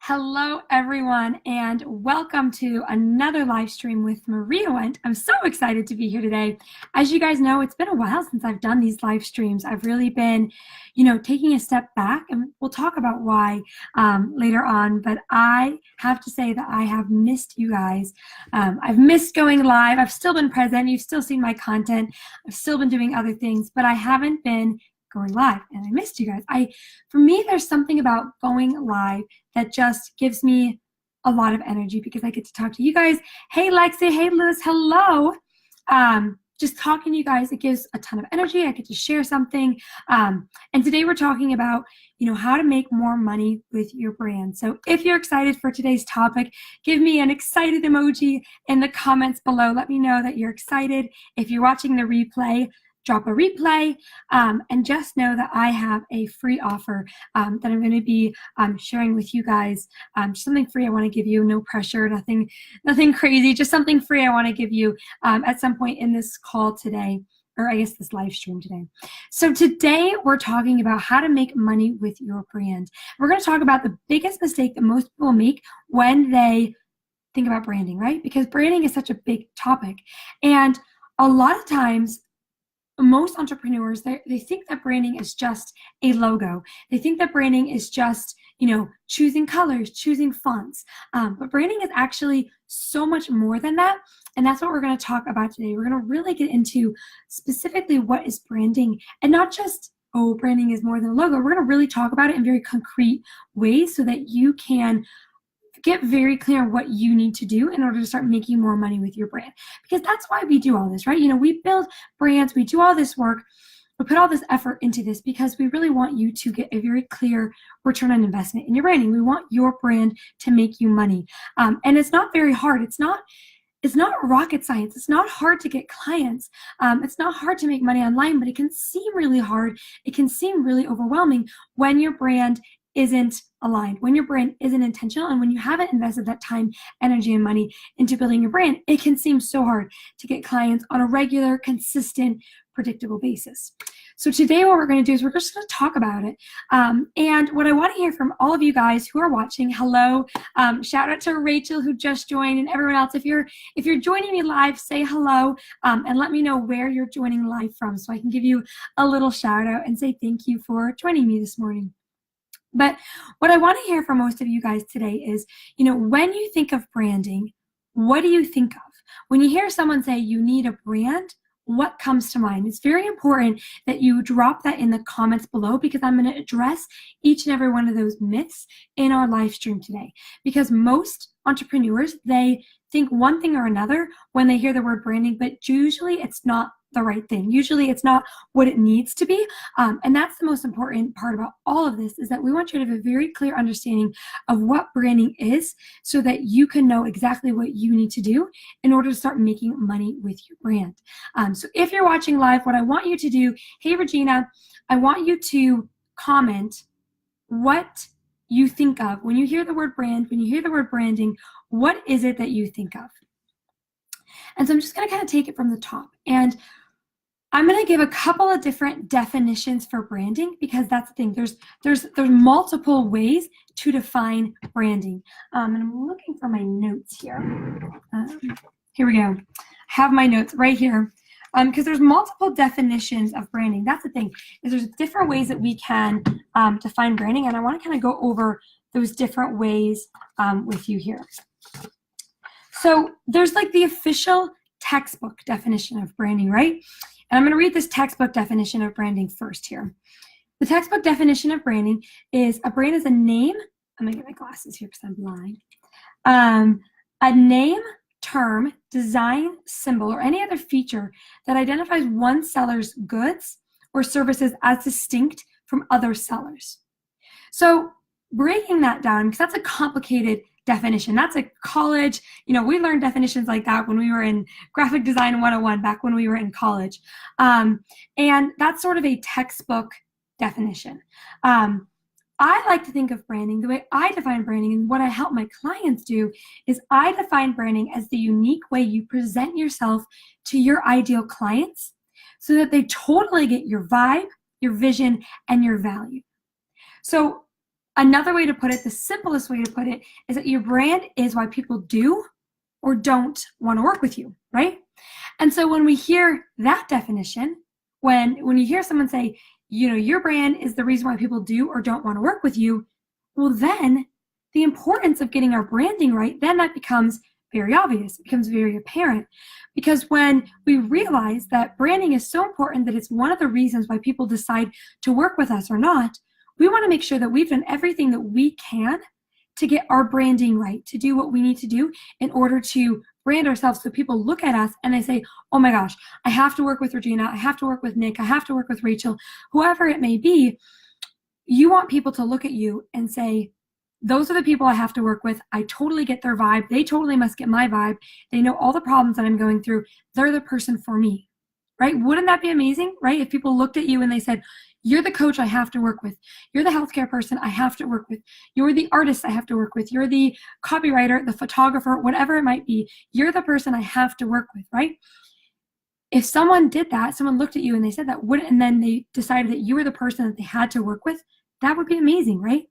Hello, everyone, and welcome to another live stream with Maria Wendt. I'm so excited to be here today. As you guys know, it's been a while since I've done these live streams. I've really been, taking a step back, and we'll talk about why later on. But I have to say that I have missed you guys. I've missed going live. I've still been present. You've still seen my content. I've still been doing other things, but I haven't been going live, and I missed you guys. For me, there's something about going live that just gives me a lot of energy because I get to talk to you guys. Hey, Lexi. Hey, Liz. Hello. Just talking to you guys, it gives a ton of energy. I get to share something. And today we're talking about, how to make more money with your brand. So if you're excited for today's topic, give me an excited emoji in the comments below. Let me know that you're excited. If you're watching the replay, drop a replay, and just know that I have a free offer that I'm going to be sharing with you guys. Something free I want to give you, no pressure, nothing crazy, just something free I want to give you at some point in this call today, or I guess this live stream today. So today we're talking about how to make money with your brand. We're going to talk about the biggest mistake that most people make when they think about branding, right? Because branding is such a big topic. And a lot of times, most entrepreneurs, they think that branding is just a logo. They think that branding is just, choosing colors, choosing fonts. But branding is actually so much more than that. And that's what we're going to talk about today. We're going to really get into specifically what is branding, and not just, branding is more than a logo. We're going to really talk about it in very concrete ways so that you can get very clear on what you need to do in order to start making more money with your brand. Because that's why we do all this, right? We build brands, we do all this work, we put all this effort into this because we really want you to get a very clear return on investment in your branding. We want your brand to make you money. And it's not very hard. It's not rocket science. It's not hard to get clients. It's not hard to make money online, but it can seem really hard. It can seem really overwhelming when your brand isn't aligned, when your brand isn't intentional, and when you haven't invested that time, energy, and money into building your brand. It can seem so hard to get clients on a regular, consistent, predictable basis. So today what we're going to do is we're just going to talk about it. And what I want to hear from all of you guys who are watching, hello, shout out to Rachel who just joined, and everyone else. If you're joining me live, say hello, and let me know where you're joining live from so I can give you a little shout out and say thank you for joining me this morning. But what I want to hear from most of you guys today is, when you think of branding, what do you think of? When you hear someone say you need a brand, what comes to mind? It's very important that you drop that in the comments below because I'm going to address each and every one of those myths in our live stream today. Because most entrepreneurs, they think one thing or another when they hear the word branding, but usually it's not the right thing. Usually it's not what it needs to be. And that's the most important part about all of this, is that we want you to have a very clear understanding of what branding is so that you can know exactly what you need to do in order to start making money with your brand. So if you're watching live, what I want you to do, hey Regina, I want you to comment what you think of. When you hear the word brand, when you hear the word branding, what is it that you think of? And so I'm just going to kind of take it from the top. And I'm going to give a couple of different definitions for branding because that's the thing. There's multiple ways to define branding. And I'm looking for my notes here. Here we go. I have my notes right here. Because there's multiple definitions of branding. That's the thing, is there's different ways that we can define branding, and I want to kind of go over those different ways with you here. So there's like the official textbook definition of branding, right? And I'm going to read this textbook definition of branding first here. The textbook definition of branding is a brand is a name. I'm going to get my glasses here because I'm blind. A name, term, design, symbol, or any other feature that identifies one seller's goods or services as distinct from other sellers. So breaking that down, because that's a complicated definition. That's a college, we learned definitions like that when we were in Graphic Design 101 back when we were in college. And that's sort of a textbook definition. I like to think of branding, the way I define branding and what I help my clients do is I define branding as the unique way you present yourself to your ideal clients so that they totally get your vibe, your vision, and your value. So Another way to put it, the simplest way to put it, is that your brand is why people do or don't want to work with you, right? And so when we hear that definition, when you hear someone say, your brand is the reason why people do or don't want to work with you, well, then the importance of getting our branding right, then that becomes very obvious. It becomes very apparent. Because when we realize that branding is so important that it's one of the reasons why people decide to work with us or not, we want to make sure that we've done everything that we can to get our branding right, to do what we need to do in order to brand ourselves so people look at us and they say, oh my gosh, I have to work with Regina, I have to work with Nick, I have to work with Rachel, whoever it may be. You want people to look at you and say, those are the people I have to work with. I totally get their vibe. They totally must get my vibe. They know all the problems that I'm going through. They're the person for me, right? Wouldn't that be amazing, right? If people looked at you and they said, you're the coach I have to work with. You're the healthcare person I have to work with. You're the artist I have to work with. You're the copywriter, the photographer, whatever it might be. You're the person I have to work with, right? If someone did that, someone looked at you and they said that, and then they decided that you were the person that they had to work with, that would be amazing, right?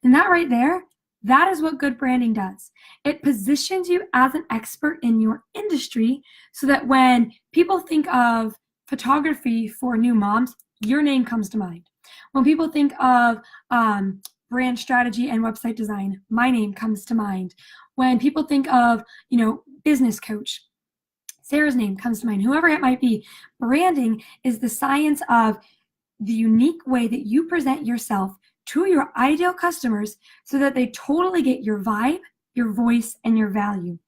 And that right there, that is what good branding does. It positions you as an expert in your industry so that when people think of photography for new moms, your name comes to mind. When people think of brand strategy and website design, my name comes to mind. When people think of, business coach, Sarah's name comes to mind. Whoever it might be, branding is the science of the unique way that you present yourself to your ideal customers so that they totally get your vibe, your voice, and your value,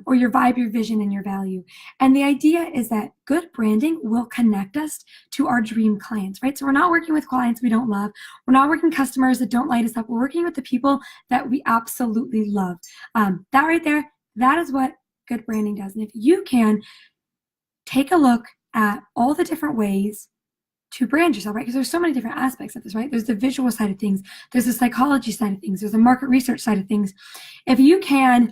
or your vibe, your vision, and your value. And the idea is that good branding will connect us to our dream clients, right? So we're not working with clients we don't love. We're not working customers that don't light us up. We're working with the people that we absolutely love. That right there, that is what good branding does. And if you can take a look at all the different ways to brand yourself, right? Because there's so many different aspects of this, right? There's the visual side of things. There's the psychology side of things. There's the market research side of things. If you can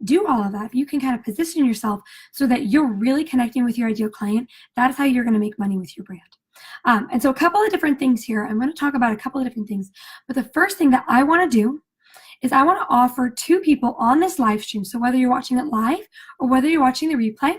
do all of that, if you can kind of position yourself so that you're really connecting with your ideal client, that is how you're going to make money with your brand. And so a couple of different things here. I'm going to talk about a couple of different things. But the first thing that I want to do is I want to offer two people on this live stream. So whether you're watching it live or whether you're watching the replay,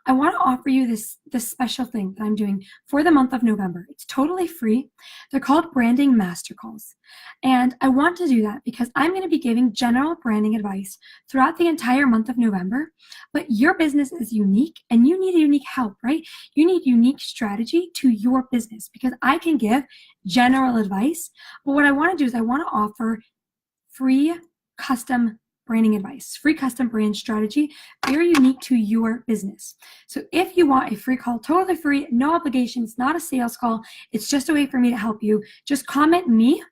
I want to offer you this special thing that I'm doing for the month of November. It's totally free. They're called Branding Master Calls. And I want to do that because I'm going to be giving general branding advice throughout the entire month of November. But your business is unique and you need unique help, right? You need unique strategy to your business because I can give general advice. But what I want to do is I want to offer free custom branding advice, free custom brand strategy, very unique to your business. So if you want a free call, totally free, no obligation, it's not a sales call, it's just a way for me to help you, just comment me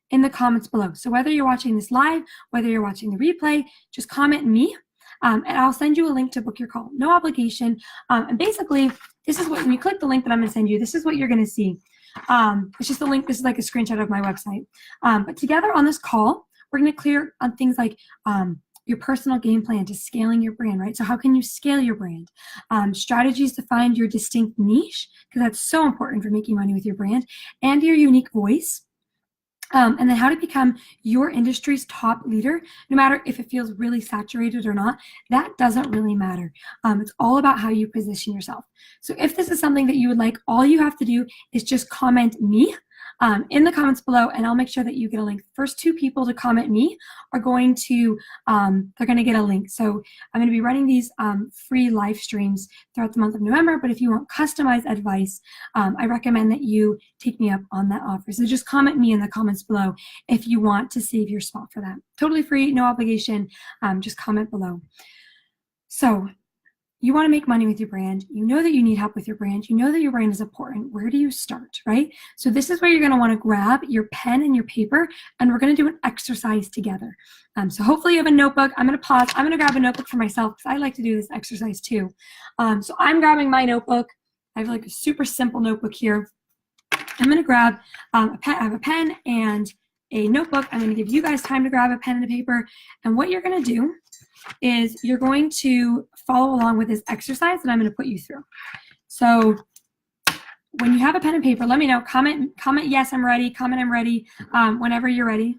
in the comments below. So whether you're watching this live, whether you're watching the replay, just comment me and I'll send you a link to book your call. No obligation. And basically, this is what, when you click the link that I'm going to send you, this is what you're going to see. It's just a link. This is like a screenshot of my website. But together on this call, we're going to clear on things like your personal game plan to scaling your brand, right? So how can you scale your brand? Strategies to find your distinct niche, because that's so important for making money with your brand, and your unique voice. And then how to become your industry's top leader, no matter if it feels really saturated or not, that doesn't really matter. It's all about how you position yourself. So if this is something that you would like, all you have to do is just comment me in the comments below, and I'll make sure that you get a link. First two people to comment me are going to, they're going to get a link. So I'm going to be running these free live streams throughout the month of November, but if you want customized advice, I recommend that you take me up on that offer. So just comment me in the comments below if you want to save your spot for that. Totally free, no obligation, just comment below. So you want to make money with your brand. You know that you need help with your brand. You know that your brand is important. Where do you start, right? So this is where you're going to want to grab your pen and your paper, and we're going to do an exercise together. So hopefully you have a notebook. I'm going to pause. I'm going to grab a notebook for myself because I like to do this exercise too. So I'm grabbing my notebook. I have like a super simple notebook here. I'm going to grab a pen. I have a pen and a notebook. I'm going to give you guys time to grab a pen and a paper. And what you're going to do is you're going to follow along with this exercise that I'm going to put you through. So when you have a pen and paper, let me know. Comment yes, I'm ready. Comment I'm ready whenever you're ready.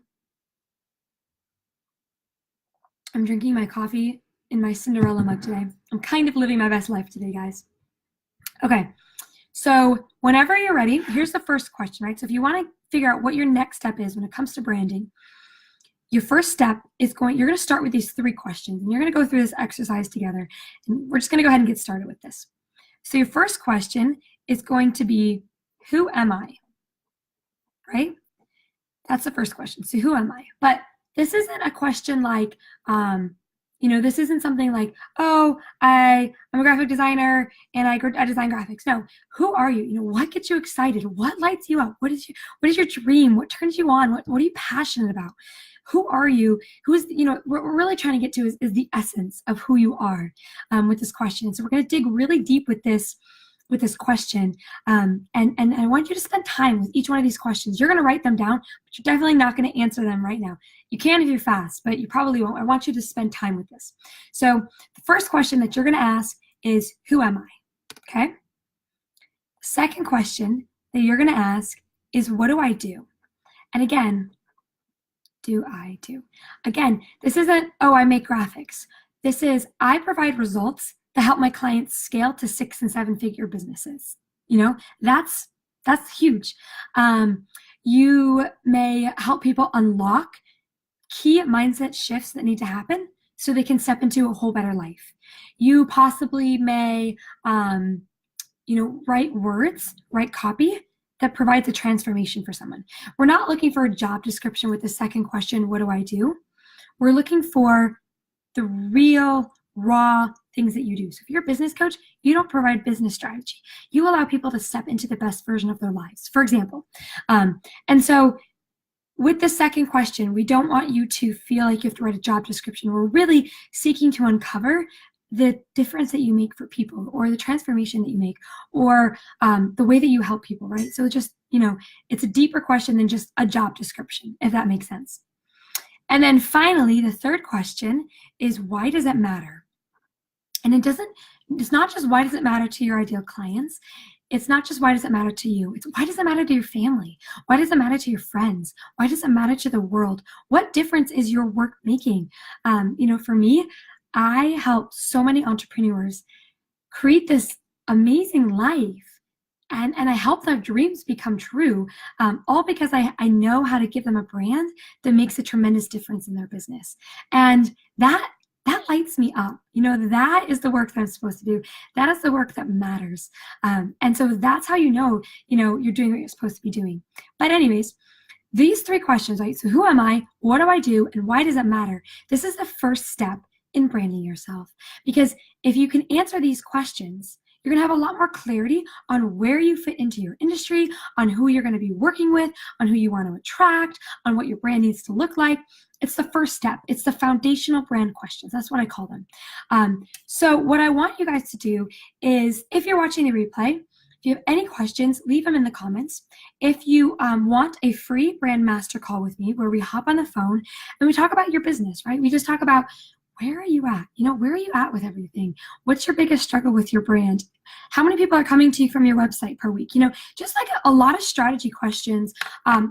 I'm drinking my coffee in my Cinderella mug today. I'm kind of living my best life today, guys. Okay, so whenever you're ready, here's the first question, right? So if you want to figure out what your next step is when it comes to branding, your first step is you're going to start with these 3 questions, and you're going to go through this exercise together. And we're just going to go ahead and get started with this. So your first question is going to be, who am I? Right? That's the first question. So who am I? But this isn't a question like, this isn't something like, oh, I'm a graphic designer and I design graphics. No, who are you? What gets you excited? What lights you up? What is your dream? What turns you on? What are you passionate about? Who are you? What we're really trying to get to is the essence of who you are with this question. So we're going to dig really deep with this question. And I want you to spend time with each one of these questions. You're going to write them down, but you're definitely not going to answer them right now. You can if you're fast, but you probably won't. I want you to spend time with this. So the first question that you're going to ask is, who am I? Okay. Second question that you're going to ask is, what do I do? And again, do I do? Again, this isn't, oh, I make graphics. This is, I provide results that help my clients scale to 6- and 7-figure businesses. That's huge. You may help people unlock key mindset shifts that need to happen so they can step into a whole better life. You possibly may, write words, write copy that provides a transformation for someone. We're not looking for a job description with the second question, what do I do? We're looking for the real, raw things that you do. So if you're a business coach, you don't provide business strategy. You allow people to step into the best version of their lives, for example. And so with the second question, we don't want you to feel like you have to write a job description. We're really seeking to uncover the difference that you make for people, or the transformation that you make, or the way that you help people, right? So just, it's a deeper question than just a job description, if that makes sense. And then finally, the third question is, why does it matter? And it's not just why does it matter to your ideal clients. It's not just why does it matter to you. It's why does it matter to your family? Why does it matter to your friends? Why does it matter to the world? What difference is your work making? For me, I help so many entrepreneurs create this amazing life. And I help their dreams become true, all because I know how to give them a brand that makes a tremendous difference in their business. And that lights me up. That is the work that I'm supposed to do. That is the work that matters. And so that's how you're doing what you're supposed to be doing. But anyways, these 3 questions, right? So who am I? What do I do? And why does it matter? This is the first step in branding yourself. Because if you can answer these questions, you're going to have a lot more clarity on where you fit into your industry, on who you're going to be working with, on who you want to attract, on what your brand needs to look like. It's the first step. It's the foundational brand questions. That's what I call them. So what I want you guys to do is, if you're watching the replay, if you have any questions, leave them in the comments. If you want a free brand master call with me, where we hop on the phone and we talk about your business, right? We just talk about, where are you at? Where are you at with everything? What's your biggest struggle with your brand? How many people are coming to you from your website per week? Just like a lot of strategy questions.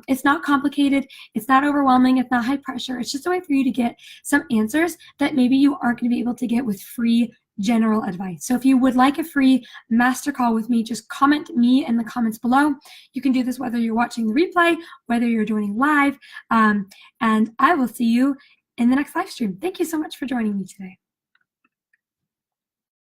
It's not complicated. It's not overwhelming. It's not high pressure. It's just a way for you to get some answers that maybe you aren't going to be able to get with free general advice. So if you would like a free master call with me, just comment me in the comments below. You can do this whether you're watching the replay, whether you're joining live, and I will see you in the next live stream. Thank you so much for joining me today.